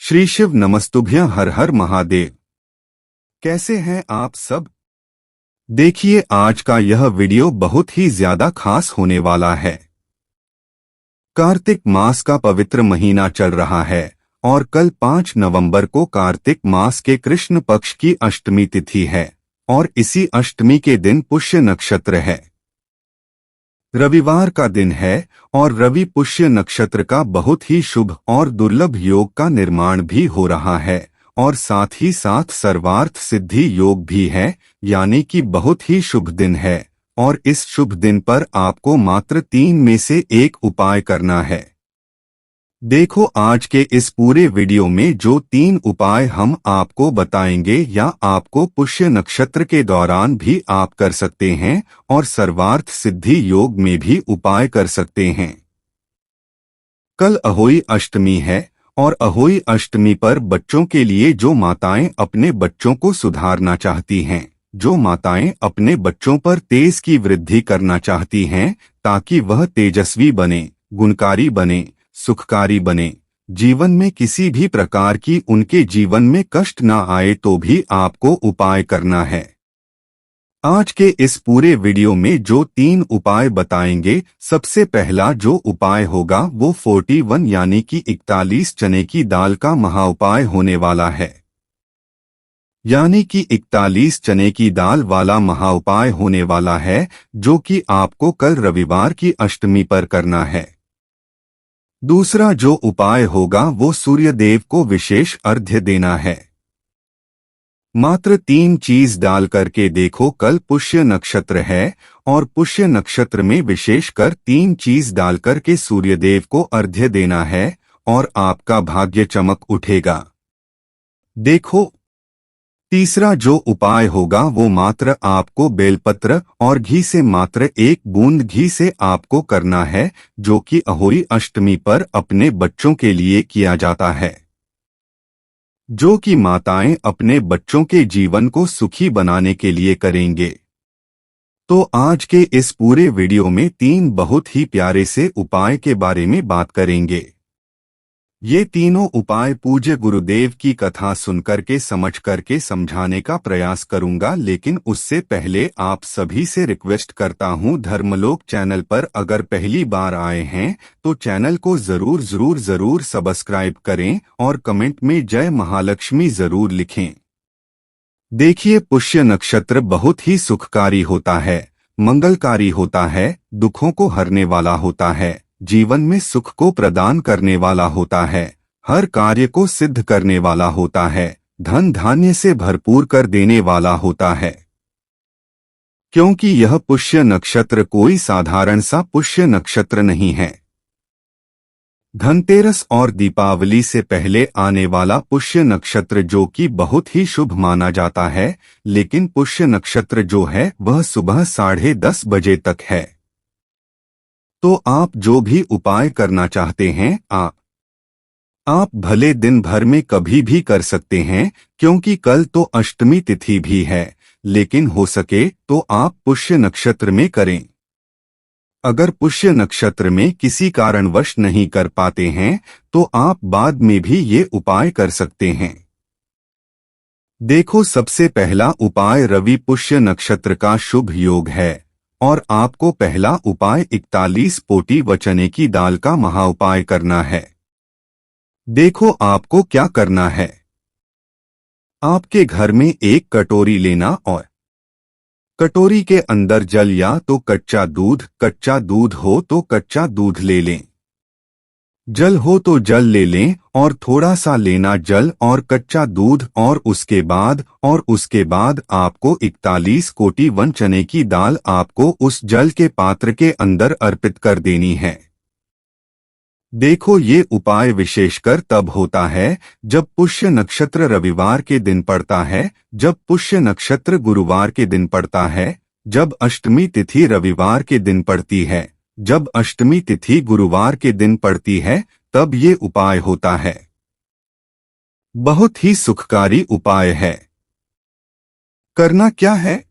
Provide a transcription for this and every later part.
श्री शिव नमस्तुभ्यं, हर हर महादेव। कैसे हैं आप सब? देखिए, आज का यह वीडियो बहुत ही ज्यादा खास होने वाला है। कार्तिक मास का पवित्र महीना चल रहा है और कल 5 नवंबर को कार्तिक मास के कृष्ण पक्ष की अष्टमी तिथि है और इसी अष्टमी के दिन पुष्य नक्षत्र है। रविवार का दिन है और रवि पुष्य नक्षत्र का बहुत ही शुभ और दुर्लभ योग का निर्माण भी हो रहा है और साथ ही साथ सर्वार्थ सिद्धि योग भी है, यानी कि बहुत ही शुभ दिन है। और इस शुभ दिन पर आपको मात्र 3 में से एक उपाय करना है। देखो, आज के इस पूरे वीडियो में जो 3 उपाय हम आपको बताएंगे या आपको पुष्य नक्षत्र के दौरान भी आप कर सकते हैं और सर्वार्थ सिद्धि योग में भी उपाय कर सकते हैं। कल अहोई अष्टमी है और अहोई अष्टमी पर बच्चों के लिए जो माताएं अपने बच्चों को सुधारना चाहती हैं, जो माताएं अपने बच्चों पर तेज की वृद्धि करना चाहती हैं ताकि वह तेजस्वी बने, गुणकारी बने, सुखकारी बने, जीवन में किसी भी प्रकार की उनके जीवन में कष्ट ना आए, तो भी आपको उपाय करना है। आज के इस पूरे वीडियो में जो 3 उपाय बताएंगे, सबसे पहला जो उपाय होगा वो 41 यानी कि 41 चने की दाल का महाउपाय होने वाला है। यानी कि 41 चने की दाल वाला महाउपाय होने वाला है, जो कि आपको कल रविवार की अष्टमी पर करना है। दूसरा जो उपाय होगा वो सूर्यदेव को विशेष अर्घ्य देना है। मात्र 3 चीज डाल करके देखो, कल पुष्य नक्षत्र है और पुष्य नक्षत्र में विशेषकर 3 चीज डाल करके सूर्यदेव को अर्घ्य देना है और आपका भाग्य चमक उठेगा। देखो, तीसरा जो उपाय होगा वो मात्र आपको बेलपत्र और घी से मात्र 1 बूंद घी से आपको करना है, जो कि अहोई अष्टमी पर अपने बच्चों के लिए किया जाता है, जो कि माताएं अपने बच्चों के जीवन को सुखी बनाने के लिए करेंगे। तो आज के इस पूरे वीडियो में 3 बहुत ही प्यारे से उपाय के बारे में बात करेंगे। ये तीनों उपाय पूज्य गुरुदेव की कथा सुनकर के समझ करके समझाने का प्रयास करूंगा, लेकिन उससे पहले आप सभी से रिक्वेस्ट करता हूं, धर्मलोक चैनल पर अगर पहली बार आए हैं तो चैनल को जरूर सब्सक्राइब करें और कमेंट में जय महालक्ष्मी जरूर लिखें। देखिए, पुष्य नक्षत्र बहुत ही सुखकारी होता है, मंगलकारी होता है, दुखों को हरने वाला होता है, जीवन में सुख को प्रदान करने वाला होता है, हर कार्य को सिद्ध करने वाला होता है, धन धान्य से भरपूर कर देने वाला होता है। क्योंकि यह पुष्य नक्षत्र कोई साधारण सा पुष्य नक्षत्र नहीं है। धनतेरस और दीपावली से पहले आने वाला पुष्य नक्षत्र जो कि बहुत ही शुभ माना जाता है, लेकिन पुष्य नक्षत्र जो है वह सुबह 10:30 बजे तक है। तो आप जो भी उपाय करना चाहते हैं आप भले दिन भर में कभी भी कर सकते हैं, क्योंकि कल तो अष्टमी तिथि भी है, लेकिन हो सके तो आप पुष्य नक्षत्र में करें। अगर पुष्य नक्षत्र में किसी कारणवश नहीं कर पाते हैं तो आप बाद में भी ये उपाय कर सकते हैं। देखो, सबसे पहला उपाय रवि पुष्य नक्षत्र का शुभ योग है और आपको पहला उपाय 41 पोटी व चने की दाल का महाउपाय करना है। देखो, आपको क्या करना है। आपके घर में 1 कटोरी लेना और कटोरी के अंदर जल या तो कच्चा दूध हो तो कच्चा दूध ले लें, जल हो तो जल ले लें और थोड़ा सा लेना जल और कच्चा दूध, और उसके बाद आपको 41 कोटी वन चने की दाल आपको उस जल के पात्र के अंदर अर्पित कर देनी है। देखो, ये उपाय विशेषकर तब होता है जब पुष्य नक्षत्र रविवार के दिन पड़ता है, जब पुष्य नक्षत्र गुरुवार के दिन पड़ता है, जब अष्टमी तिथि रविवार के दिन पड़ती है, जब अष्टमी तिथि गुरुवार के दिन पड़ती है, तब ये उपाय होता है। बहुत ही सुखकारी उपाय है। करना क्या है?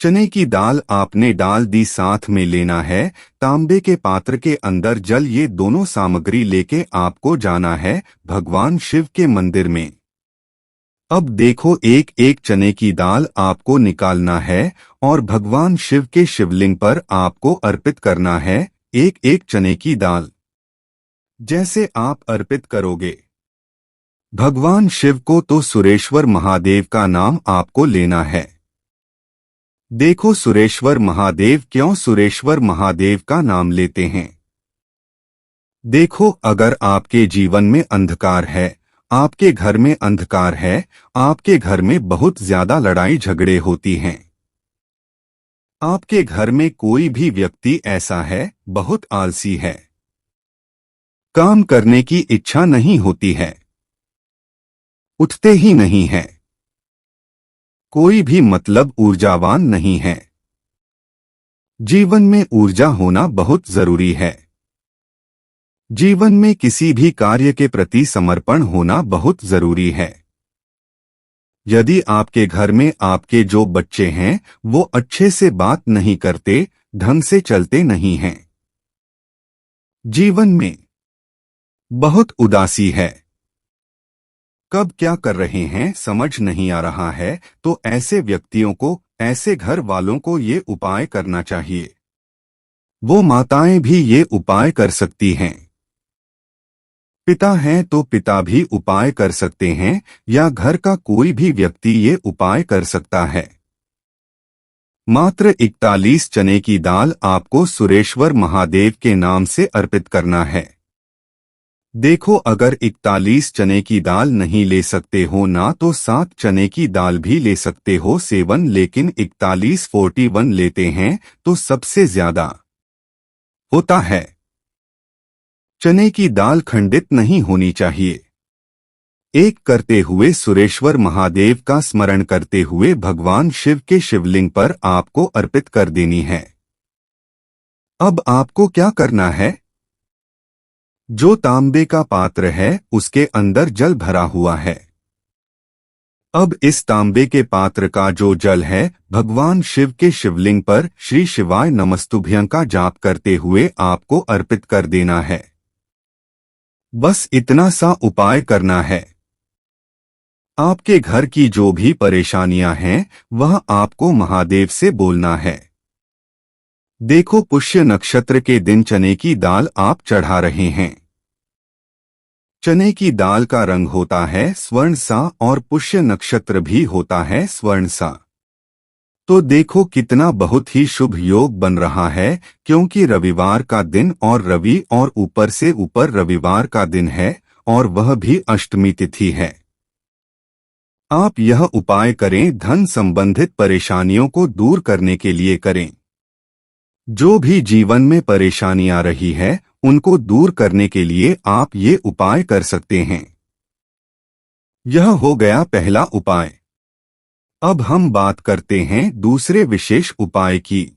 चने की दाल आपने डाल दी, साथ में लेना है तांबे के पात्र के अंदर जल। ये दोनों सामग्री लेके आपको जाना है भगवान शिव के मंदिर में। अब देखो, एक एक चने की दाल आपको निकालना है और भगवान शिव के शिवलिंग पर आपको अर्पित करना है एक एक चने की दाल। जैसे आप अर्पित करोगे भगवान शिव को, तो सुरेश्वर महादेव का नाम आपको लेना है। देखो, सुरेश्वर महादेव, क्यों सुरेश्वर महादेव का नाम लेते हैं? देखो, अगर आपके जीवन में अंधकार है, आपके घर में अंधकार है, आपके घर में बहुत ज्यादा लड़ाई झगड़े होती हैं, आपके घर में कोई भी व्यक्ति ऐसा है बहुत आलसी है, काम करने की इच्छा नहीं होती है, उठते ही नहीं है, कोई भी मतलब ऊर्जावान नहीं है। जीवन में ऊर्जा होना बहुत जरूरी है। जीवन में किसी भी कार्य के प्रति समर्पण होना बहुत जरूरी है। यदि आपके घर में आपके जो बच्चे हैं वो अच्छे से बात नहीं करते, ढंग से चलते नहीं हैं, जीवन में बहुत उदासी है, कब क्या कर रहे हैं समझ नहीं आ रहा है, तो ऐसे व्यक्तियों को, ऐसे घर वालों को ये उपाय करना चाहिए। वो माताएं भी ये उपाय कर सकती हैं। पिता हैं तो पिता भी उपाय कर सकते हैं, या घर का कोई भी व्यक्ति ये उपाय कर सकता है। मात्र 41 चने की दाल आपको सुरेश्वर महादेव के नाम से अर्पित करना है। देखो, अगर 41 चने की दाल नहीं ले सकते हो ना, तो 7 चने की दाल भी ले सकते हो सेवन, लेकिन 41 लेते हैं तो सबसे ज्यादा होता है। चने की दाल खंडित नहीं होनी चाहिए। एक करते हुए सुरेश्वर महादेव का स्मरण करते हुए भगवान शिव के शिवलिंग पर आपको अर्पित कर देनी है। अब आपको क्या करना है? जो तांबे का पात्र है उसके अंदर जल भरा हुआ है। अब इस तांबे के पात्र का जो जल है भगवान शिव के शिवलिंग पर श्री शिवाय नमस्तुभ्यं का जाप करते हुए आपको अर्पित कर देना है। बस इतना सा उपाय करना है। आपके घर की जो भी परेशानियां हैं वह आपको महादेव से बोलना है। देखो, पुष्य नक्षत्र के दिन चने की दाल आप चढ़ा रहे हैं। चने की दाल का रंग होता है स्वर्ण सा और पुष्य नक्षत्र भी होता है स्वर्ण सा। तो देखो कितना बहुत ही शुभ योग बन रहा है, क्योंकि रविवार का दिन और रवि और ऊपर से ऊपर रविवार का दिन है और वह भी अष्टमी तिथि है। आप यह उपाय करें, धन संबंधित परेशानियों को दूर करने के लिए करें। जो भी जीवन में परेशानी आ रही है उनको दूर करने के लिए आप ये उपाय कर सकते हैं। यह हो गया पहला उपाय। अब हम बात करते हैं दूसरे विशेष उपाय की।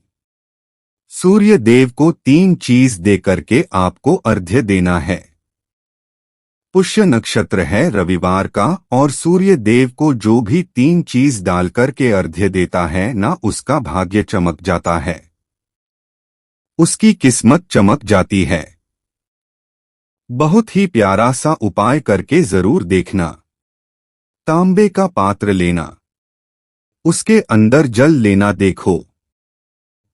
सूर्य देव को 3 चीज दे करके आपको अर्घ्य देना है। पुष्य नक्षत्र है रविवार का, और सूर्य देव को जो भी 3 चीज डाल करके अर्घ्य देता है ना, उसका भाग्य चमक जाता है, उसकी किस्मत चमक जाती है। बहुत ही प्यारा सा उपाय करके जरूर देखना। तांबे का पात्र लेना, उसके अंदर जल लेना। देखो,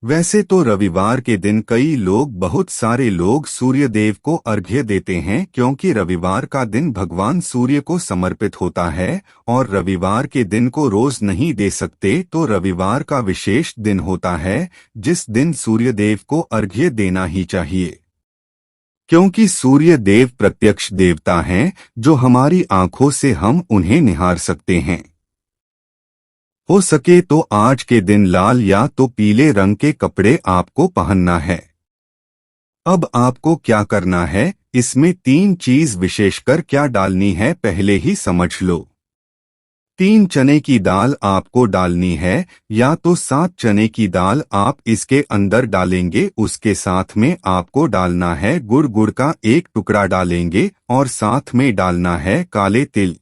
वैसे तो रविवार के दिन कई लोग, बहुत सारे लोग सूर्य देव को अर्घ्य देते हैं, क्योंकि रविवार का दिन भगवान सूर्य को समर्पित होता है और रविवार के दिन को रोज नहीं दे सकते, तो रविवार का विशेष दिन होता है जिस दिन सूर्य देव को अर्घ्य देना ही चाहिए। क्योंकि सूर्य देव प्रत्यक्ष देवता हैं, जो हमारी आंखों से हम उन्हें निहार सकते हैं। हो सके तो आज के दिन लाल या तो पीले रंग के कपड़े आपको पहनना है। अब आपको क्या करना है, इसमें 3 चीज विशेषकर क्या डालनी है पहले ही समझ लो। 3 चने की दाल आपको डालनी है, या तो 7 चने की दाल आप इसके अंदर डालेंगे। उसके साथ में आपको डालना है गुड़, गुड़ का 1 टुकड़ा डालेंगे, और साथ में डालना है काले तिल।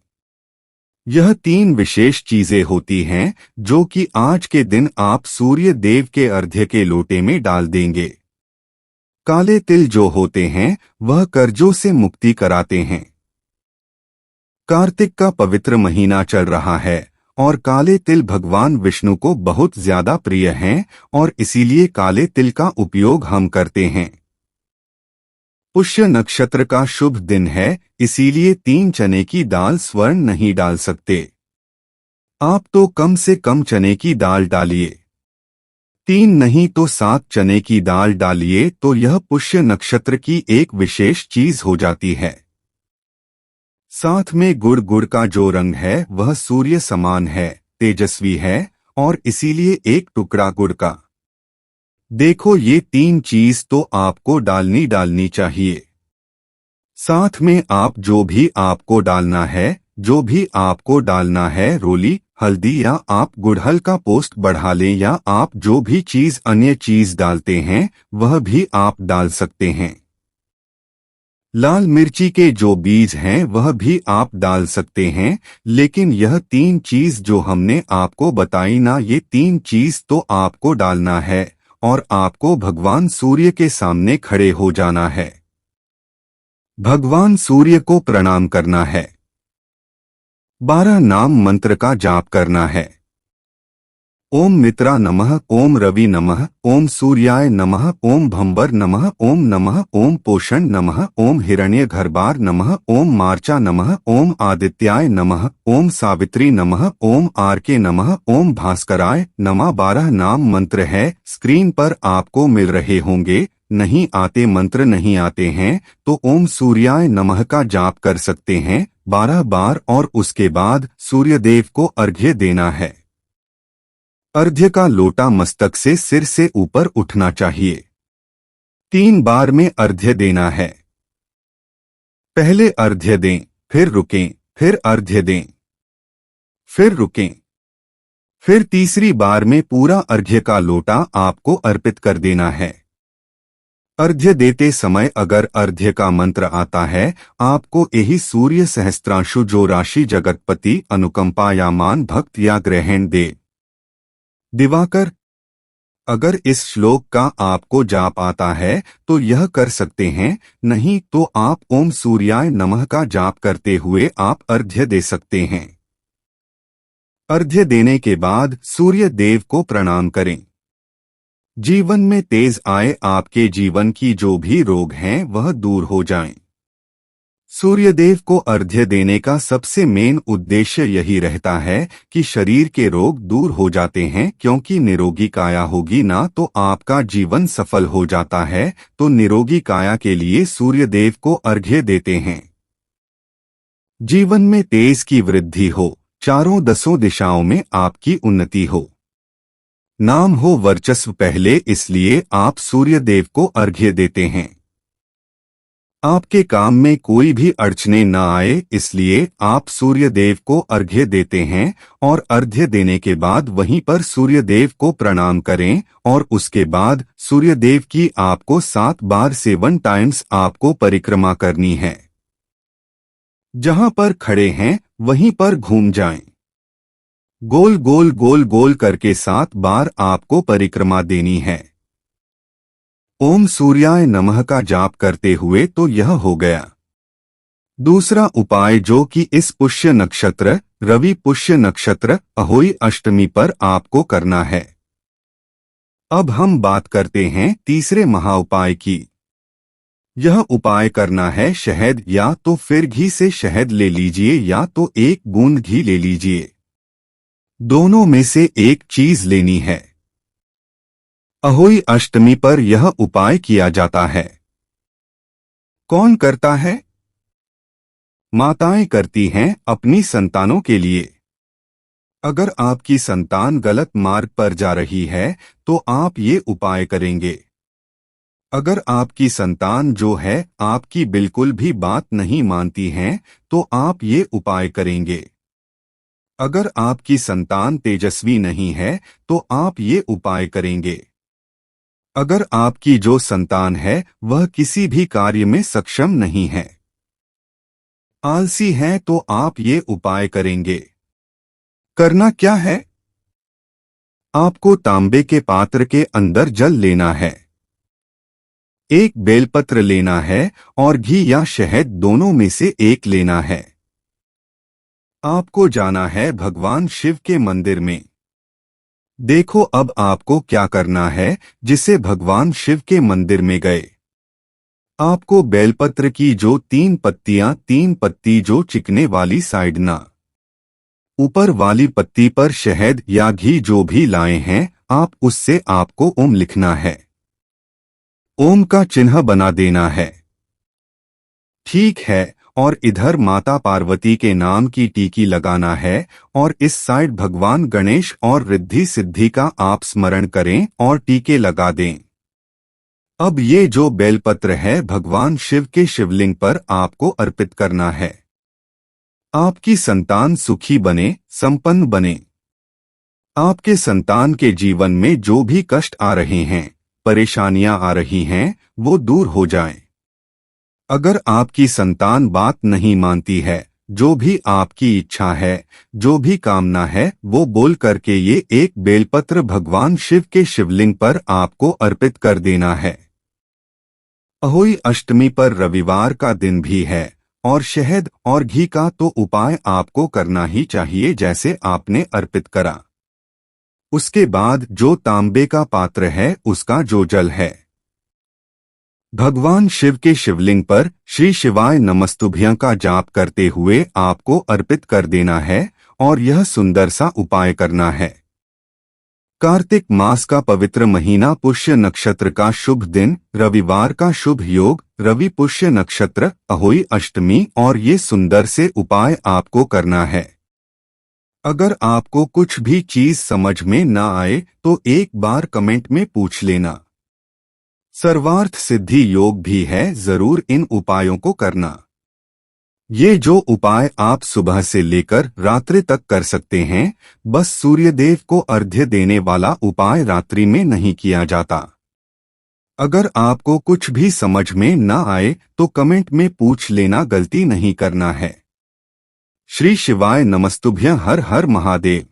यह तीन विशेष चीजें होती हैं जो कि आज के दिन आप सूर्य देव के अर्घ्य के लोटे में डाल देंगे। काले तिल जो होते हैं वह कर्जों से मुक्ति कराते हैं। कार्तिक का पवित्र महीना चल रहा है और काले तिल भगवान विष्णु को बहुत ज्यादा प्रिय हैं और इसीलिए काले तिल का उपयोग हम करते हैं। पुष्य नक्षत्र का शुभ दिन है, इसीलिए 3 चने की दाल स्वर्ण नहीं डाल सकते। आप तो कम से कम चने की दाल डालिए, 3 नहीं तो 7 चने की दाल डालिए, तो यह पुष्य नक्षत्र की एक विशेष चीज हो जाती है। साथ में गुड़ का जो रंग है वह सूर्य समान है, तेजस्वी है और इसीलिए एक टुकड़ा गुड़ का। देखो ये 3 चीज तो आपको डालनी चाहिए। साथ में आप जो भी आपको डालना है रोली हल्दी या आप गुड़हल का पोस्ट बढ़ा लें या आप जो भी चीज अन्य चीज डालते हैं वह भी आप डाल सकते हैं। लाल मिर्ची के जो बीज हैं वह भी आप डाल सकते हैं, लेकिन यह 3 चीज जो हमने आपको बताई ना, ये 3 चीज तो आपको डालना है और आपको भगवान सूर्य के सामने खड़े हो जाना है। भगवान सूर्य को प्रणाम करना है। 12 नाम मंत्र का जाप करना है। ओम मित्रा नमः, ओम रवि नमः, ओम सूर्याय नमः, ओम भंबर नमः, ओम नमः, ओम पोषण नमः, ओम हिरण्यगर्भार नमः, ओम मार्चा नमः, ओम आदित्याय नमः, ओम सावित्री नमः, ओम आर्के नमः, ओम भास्कराय नमः। 12 नाम मंत्र है, स्क्रीन पर आपको मिल रहे होंगे। नहीं आते मंत्र नहीं आते हैं तो ओम सूर्याय नमः का जाप कर सकते हैं 12 बार और उसके बाद सूर्यदेव को अर्घ्य देना है। अर्घ्य का लोटा मस्तक से सिर से ऊपर उठना चाहिए। 3 बार में अर्घ्य देना है। पहले अर्घ्य दें, फिर रुकें, फिर अर्घ्य दें, फिर रुकें, फिर तीसरी बार में पूरा अर्घ्य का लोटा आपको अर्पित कर देना है। अर्घ्य देते समय अगर अर्घ्य का मंत्र आता है, आपको यही सूर्य सहस्त्रांशु जो राशि जगतपति अनुकंपा या मान भक्त या ग्रहण दे दिवाकर, अगर इस श्लोक का आपको जाप आता है तो यह कर सकते हैं, नहीं तो आप ओम सूर्याय नमः का जाप करते हुए आप अर्घ्य दे सकते हैं। अर्घ्य देने के बाद सूर्य देव को प्रणाम करें। जीवन में तेज आए, आपके जीवन की जो भी रोग हैं वह दूर हो जाएं। सूर्यदेव को अर्घ्य देने का सबसे मेन उद्देश्य यही रहता है कि शरीर के रोग दूर हो जाते हैं, क्योंकि निरोगी काया होगी ना तो आपका जीवन सफल हो जाता है। तो निरोगी काया के लिए सूर्यदेव को अर्घ्य देते हैं। जीवन में तेज की वृद्धि हो, चारों 10 दिशाओं में आपकी उन्नति हो, नाम हो वर्चस्व पहले, इसलिए आप सूर्यदेव को अर्घ्य देते हैं। आपके काम में कोई भी अड़चने न आए, इसलिए आप सूर्यदेव को अर्घ्य देते हैं और अर्घ्य देने के बाद वहीं पर सूर्यदेव को प्रणाम करें और उसके बाद सूर्यदेव की आपको 7 बार 7 टाइम्स आपको परिक्रमा करनी है। जहां पर खड़े हैं वहीं पर घूम जाएं। गोल गोल गोल गोल करके 7 बार आपको परिक्रमा देनी है। ओम सूर्याय नमः का जाप करते हुए तो यह हो गया। दूसरा उपाय जो कि इस पुष्य नक्षत्र रवि पुष्य नक्षत्र अहोई अष्टमी पर आपको करना है। अब हम बात करते हैं तीसरे महाउपाय की। यह उपाय करना है शहद या तो फिर घी से शहद ले लीजिए या तो 1 बूंद घी ले लीजिए, दोनों में से एक चीज लेनी है। अहोई अष्टमी पर यह उपाय किया जाता है। कौन करता है? माताएं करती हैं अपनी संतानों के लिए। अगर आपकी संतान गलत मार्ग पर जा रही है तो आप ये उपाय करेंगे। अगर आपकी संतान जो है आपकी बिल्कुल भी बात नहीं मानती है तो आप ये उपाय करेंगे। अगर आपकी संतान तेजस्वी नहीं है तो आप ये उपाय करेंगे। अगर आपकी जो संतान है वह किसी भी कार्य में सक्षम नहीं है, आलसी है, तो आप ये उपाय करेंगे। करना क्या है? आपको तांबे के पात्र के अंदर जल लेना है, एक बेलपत्र लेना है और घी या शहद दोनों में से एक लेना है। आपको जाना है भगवान शिव के मंदिर में। देखो अब आपको क्या करना है। जिसे भगवान शिव के मंदिर में गए, आपको बेलपत्र की जो तीन पत्ती जो चिकने वाली साइड ना ऊपर वाली पत्ती पर शहद या घी जो भी लाए हैं, आप उससे आपको ओम लिखना है, ओम का चिन्ह बना देना है। ठीक है। और इधर माता पार्वती के नाम की टीकी लगाना है और इस साइड भगवान गणेश और रिद्धि सिद्धि का आप स्मरण करें और टीके लगा दें। अब ये जो बेलपत्र है भगवान शिव के शिवलिंग पर आपको अर्पित करना है। आपकी संतान सुखी बने, संपन्न बने। आपके संतान के जीवन में जो भी कष्ट आ रहे हैं, परेशानियां आ रही हैं, वो दूर हो जाएं। अगर आपकी संतान बात नहीं मानती है, जो भी आपकी इच्छा है, जो भी कामना है, वो बोल करके ये एक बेलपत्र भगवान शिव के शिवलिंग पर आपको अर्पित कर देना है। अहोई अष्टमी पर रविवार का दिन भी है और शहद और घी का तो उपाय आपको करना ही चाहिए जैसे आपने अर्पित करा। उसके बाद जो तांबे का पात्र है उसका जो जल है, भगवान शिव के शिवलिंग पर श्री शिवाय नमस्तुभ्यं का जाप करते हुए आपको अर्पित कर देना है और यह सुंदर सा उपाय करना है। कार्तिक मास का पवित्र महीना, पुष्य नक्षत्र का शुभ दिन, रविवार का शुभ योग, रवि पुष्य नक्षत्र, अहोई अष्टमी और ये सुंदर से उपाय आपको करना है। अगर आपको कुछ भी चीज समझ में ना आए तो एक बार कमेंट में पूछ लेना। सर्वार्थ सिद्धि योग भी है, जरूर इन उपायों को करना। ये जो उपाय आप सुबह से लेकर रात्रि तक कर सकते हैं, बस सूर्यदेव को अर्घ्य देने वाला उपाय रात्रि में नहीं किया जाता। अगर आपको कुछ भी समझ में ना आए तो कमेंट में पूछ लेना, गलती नहीं करना है। श्री शिवाय नमस्तुभ्यं। हर हर महादेव।